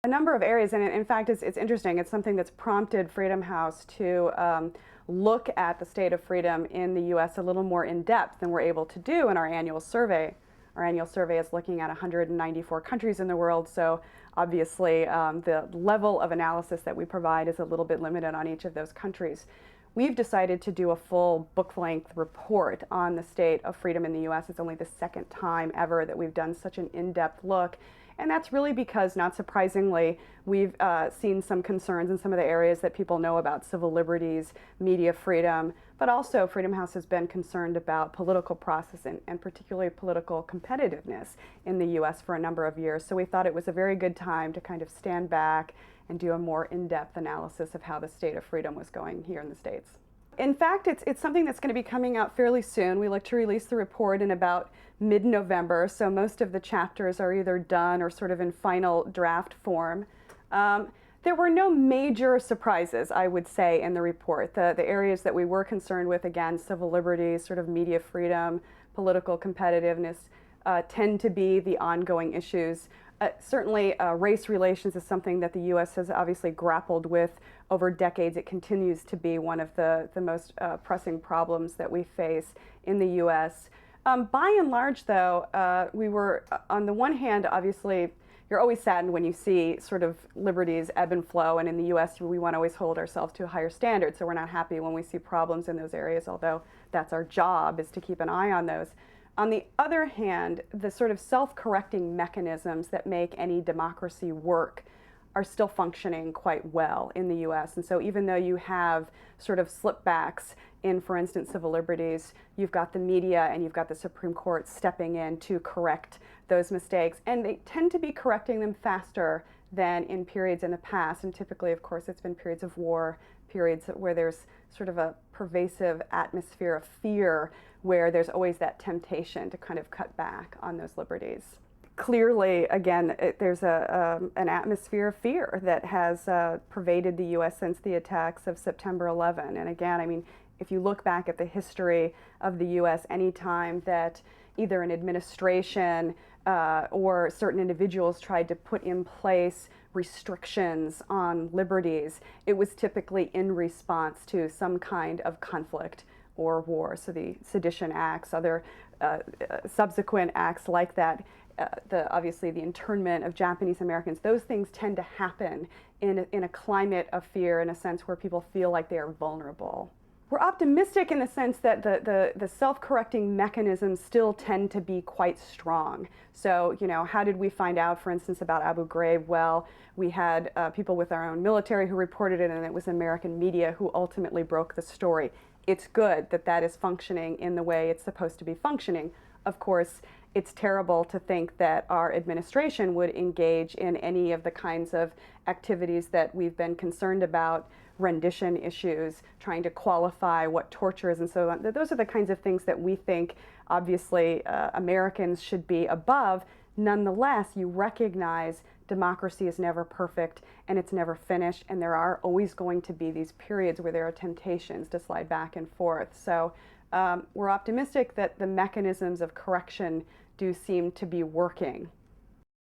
A number of areas, and in fact it's interesting. It's something that's prompted Freedom House to look at the state of freedom in the U.S. a little more in depth than we're able to do in our annual survey. Our annual survey is looking at 194 countries in the world, so obviously the level of analysis that we provide is a little bit limited on each of those countries. We've decided to do a full book-length report on the state of freedom in the U.S. It's only the second time ever that we've done such an in-depth look. And that's really because, not surprisingly, we've seen some concerns in some of the areas that people know about: civil liberties, media freedom, but also Freedom House has been concerned about political process and particularly political competitiveness in the U.S. for a number of years. So we thought it was a very good time to kind of stand back and do a more in-depth analysis of how the state of freedom was going here in the States. In fact, it's something that's going to be coming out fairly soon. We look to release the report in about mid-November, so most of the chapters are either done or sort of in final draft form. There were no major surprises, I would say, in the report. The areas that we were concerned with, again, civil liberties, sort of media freedom, political competitiveness, tend to be the ongoing issues. Certainly, race relations is something that the U.S. has obviously grappled with over decades. It continues to be one of the most pressing problems that we face in the U.S. By and large, though, we were, on the one hand, obviously, you're always saddened when you see sort of liberties ebb and flow, and in the U.S. we want to always hold ourselves to a higher standard, so we're not happy when we see problems in those areas, although that's our job, is to keep an eye on those. On the other hand, the sort of self-correcting mechanisms that make any democracy work are still functioning quite well in the U.S. And so even though you have sort of slipbacks in, for instance, civil liberties, you've got the media and you've got the Supreme Court stepping in to correct those mistakes. And they tend to be correcting them faster than in periods in the past. And typically, of course, it's been periods of war, periods where there's sort of a pervasive atmosphere of fear, where there's always that temptation to kind of cut back on those liberties. Clearly, again, there's an atmosphere of fear that has pervaded the U.S. since the attacks of September 11. And again, I mean, if you look back at the history of the U.S., any time that either an administration or certain individuals tried to put in place restrictions on liberties, it was typically in response to some kind of conflict or war. So the Sedition Acts, other subsequent acts like that, obviously the internment of Japanese Americans, those things tend to happen in a climate of fear, in a sense where people feel like they are vulnerable. We're optimistic in the sense that the self-correcting mechanisms still tend to be quite strong. So, you know, how did we find out, for instance, about Abu Ghraib? Well, we had people with our own military who reported it, and it was American media who ultimately broke the story. It's good that that is functioning in the way it's supposed to be functioning. Of course, it's terrible to think that our administration would engage in any of the kinds of activities that we've been concerned about, rendition issues, trying to qualify what torture is and so on. Those are the kinds of things that we think, obviously, Americans should be above. Nonetheless, you recognize democracy is never perfect and it's never finished, and there are always going to be these periods where there are temptations to slide back and forth. So we're optimistic that the mechanisms of correction do seem to be working.